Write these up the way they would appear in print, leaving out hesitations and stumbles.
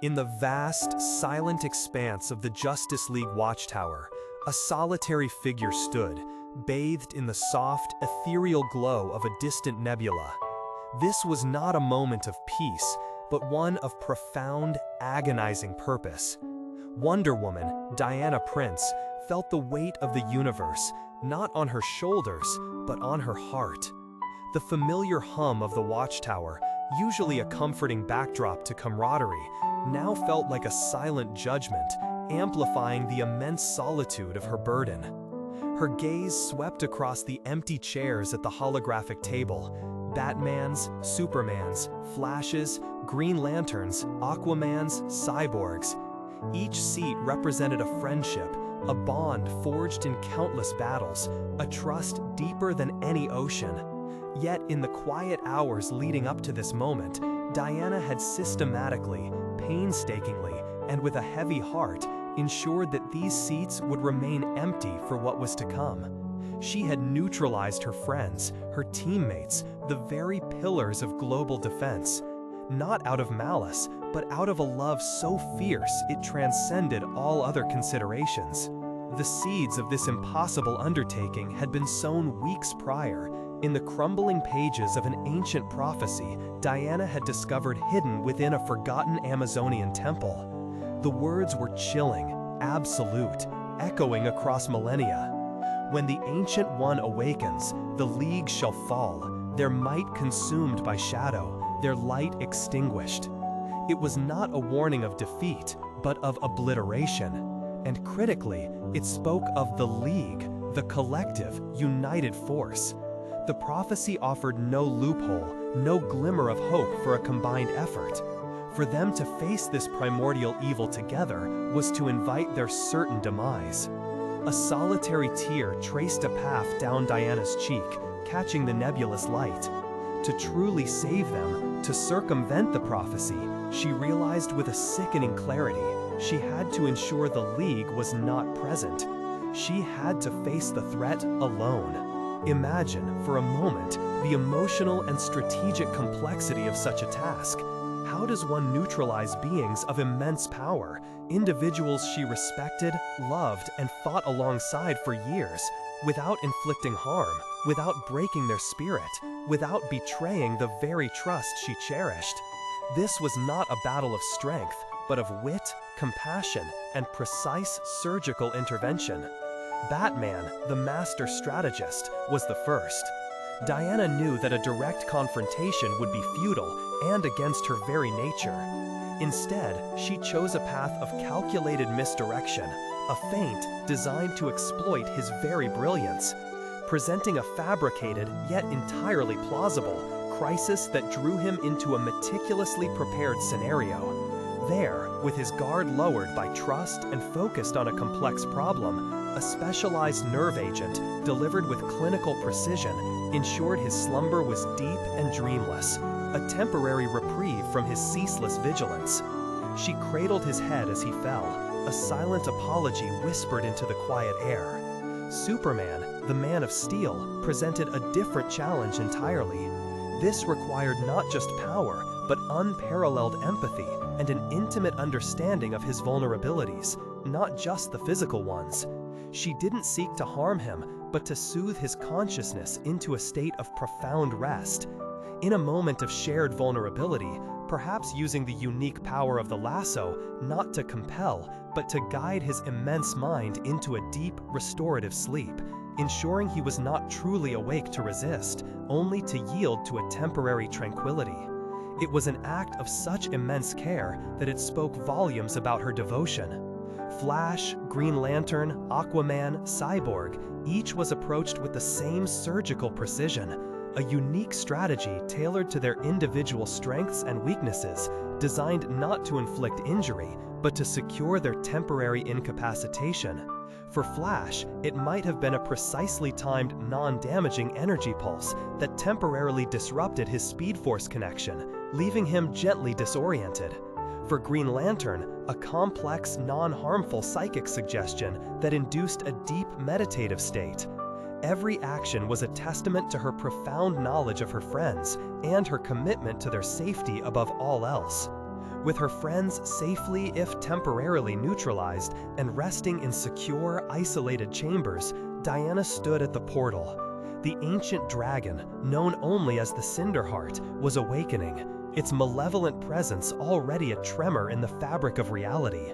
In the vast, silent expanse of the Justice League Watchtower, a solitary figure stood, bathed in the soft, ethereal glow of a distant nebula. This was not a moment of peace, but one of profound, agonizing purpose. Wonder Woman, Diana Prince, felt the weight of the universe, not on her shoulders, but on her heart. The familiar hum of the Watchtower, usually a comforting backdrop to camaraderie, now felt like a silent judgment, amplifying the immense solitude of her burden. Her gaze swept across the empty chairs at the holographic table. Batmans, Supermans, Flashes, Green Lanterns, Aquamans, Cyborgs. Each seat represented a friendship, a bond forged in countless battles, a trust deeper than any ocean. Yet in the quiet hours leading up to this moment, Diana had systematically, painstakingly, and with a heavy heart, ensured that these seats would remain empty for what was to come. She had neutralized her friends, her teammates, the very pillars of global defense. Not out of malice, but out of a love so fierce it transcended all other considerations. The seeds of this impossible undertaking had been sown weeks prior. In the crumbling pages of an ancient prophecy, Diana had discovered hidden within a forgotten Amazonian temple. The words were chilling, absolute, echoing across millennia. When the Ancient One awakens, the League shall fall, their might consumed by shadow, their light extinguished. It was not a warning of defeat, but of obliteration. And critically, it spoke of the League, the collective, united force. The prophecy offered no loophole, no glimmer of hope for a combined effort. For them to face this primordial evil together was to invite their certain demise. A solitary tear traced a path down Diana's cheek, catching the nebulous light. To truly save them, to circumvent the prophecy, she realized with a sickening clarity, she had to ensure the League was not present. She had to face the threat alone. Imagine, for a moment, the emotional and strategic complexity of such a task. How does one neutralize beings of immense power, individuals she respected, loved, and fought alongside for years, without inflicting harm, without breaking their spirit, without betraying the very trust she cherished? This was not a battle of strength, but of wit, compassion, and precise surgical intervention. Batman, the master strategist, was the first. Diana knew that a direct confrontation would be futile and against her very nature. Instead, she chose a path of calculated misdirection, a feint designed to exploit his very brilliance, presenting a fabricated yet entirely plausible crisis that drew him into a meticulously prepared scenario. There, with his guard lowered by trust and focused on a complex problem, a specialized nerve agent, delivered with clinical precision, ensured his slumber was deep and dreamless, a temporary reprieve from his ceaseless vigilance. She cradled his head as he fell, a silent apology whispered into the quiet air. Superman, the Man of Steel, presented a different challenge entirely. This required not just power, but unparalleled empathy and an intimate understanding of his vulnerabilities, not just the physical ones. She didn't seek to harm him, but to soothe his consciousness into a state of profound rest. In a moment of shared vulnerability, perhaps using the unique power of the lasso not to compel, but to guide his immense mind into a deep, restorative sleep, ensuring he was not truly awake to resist, only to yield to a temporary tranquility. It was an act of such immense care that it spoke volumes about her devotion. Flash, Green Lantern, Aquaman, Cyborg, each was approached with the same surgical precision, a unique strategy tailored to their individual strengths and weaknesses, designed not to inflict injury, but to secure their temporary incapacitation. For Flash, it might have been a precisely timed, non-damaging energy pulse that temporarily disrupted his Speed Force connection, leaving him gently disoriented. For Green Lantern, a complex, non-harmful psychic suggestion that induced a deep meditative state. Every action was a testament to her profound knowledge of her friends and her commitment to their safety above all else. With her friends safely, if temporarily, neutralized and resting in secure, isolated chambers, Diana stood at the portal. The ancient dragon, known only as the Cinderheart, was awakening, its malevolent presence already a tremor in the fabric of reality.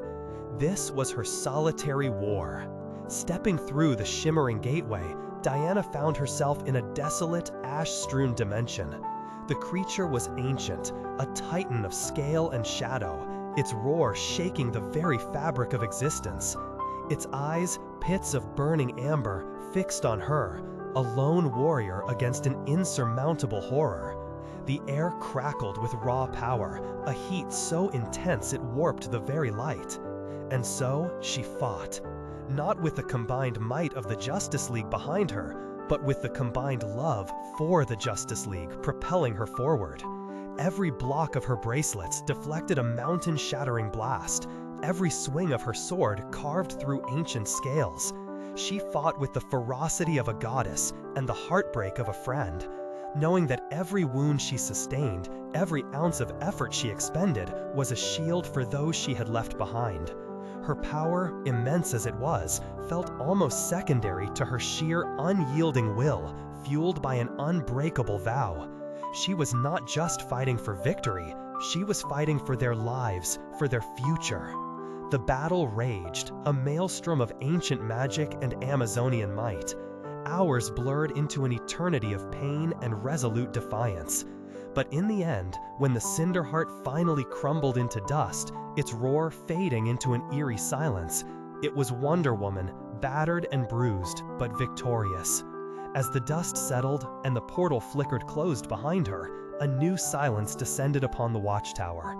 This was her solitary war. Stepping through the shimmering gateway, Diana found herself in a desolate, ash-strewn dimension. The creature was ancient, a titan of scale and shadow, its roar shaking the very fabric of existence. Its eyes, pits of burning amber, fixed on her, a lone warrior against an insurmountable horror. The air crackled with raw power, a heat so intense it warped the very light. And so she fought, not with the combined might of the Justice League behind her, but with the combined love for the Justice League propelling her forward. Every block of her bracelets deflected a mountain-shattering blast, every swing of her sword carved through ancient scales. She fought with the ferocity of a goddess and the heartbreak of a friend, knowing that every wound she sustained, every ounce of effort she expended, was a shield for those she had left behind. Her power, immense as it was, felt almost secondary to her sheer, unyielding will, fueled by an unbreakable vow. She was not just fighting for victory, she was fighting for their lives, for their future. The battle raged, a maelstrom of ancient magic and Amazonian might. Hours blurred into an eternity of pain and resolute defiance. But in the end, when the Cinderheart finally crumbled into dust, its roar fading into an eerie silence, it was Wonder Woman, battered and bruised, but victorious. As the dust settled and the portal flickered closed behind her, a new silence descended upon the Watchtower.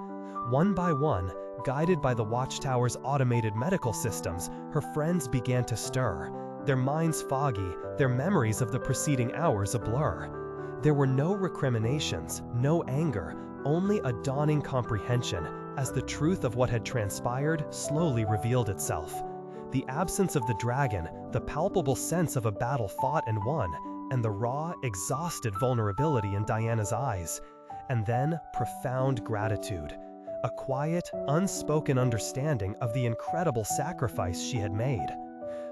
One by one, guided by the Watchtower's automated medical systems, her friends began to stir, their minds foggy, their memories of the preceding hours a blur. There were no recriminations, no anger, only a dawning comprehension as the truth of what had transpired slowly revealed itself. The absence of the dragon, the palpable sense of a battle fought and won, and the raw, exhausted vulnerability in Diana's eyes. And then profound gratitude. A quiet, unspoken understanding of the incredible sacrifice she had made.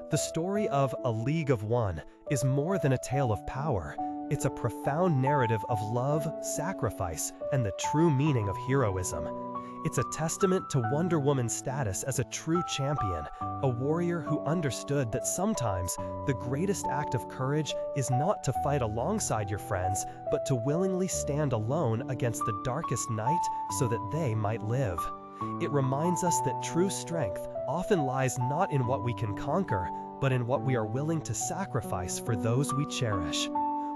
The story of A League of One is more than a tale of power. It's a profound narrative of love, sacrifice, and the true meaning of heroism. It's a testament to Wonder Woman's status as a true champion, a warrior who understood that sometimes the greatest act of courage is not to fight alongside your friends, but to willingly stand alone against the darkest night so that they might live. It reminds us that true strength often lies not in what we can conquer, but in what we are willing to sacrifice for those we cherish.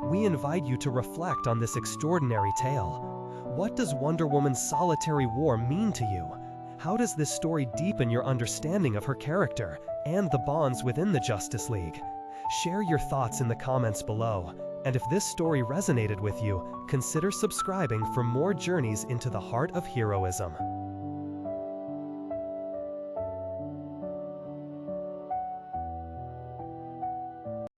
We invite you to reflect on this extraordinary tale. What does Wonder Woman's solitary war mean to you? How does this story deepen your understanding of her character and the bonds within the Justice League? Share your thoughts in the comments below. And if this story resonated with you, consider subscribing for more journeys into the heart of heroism.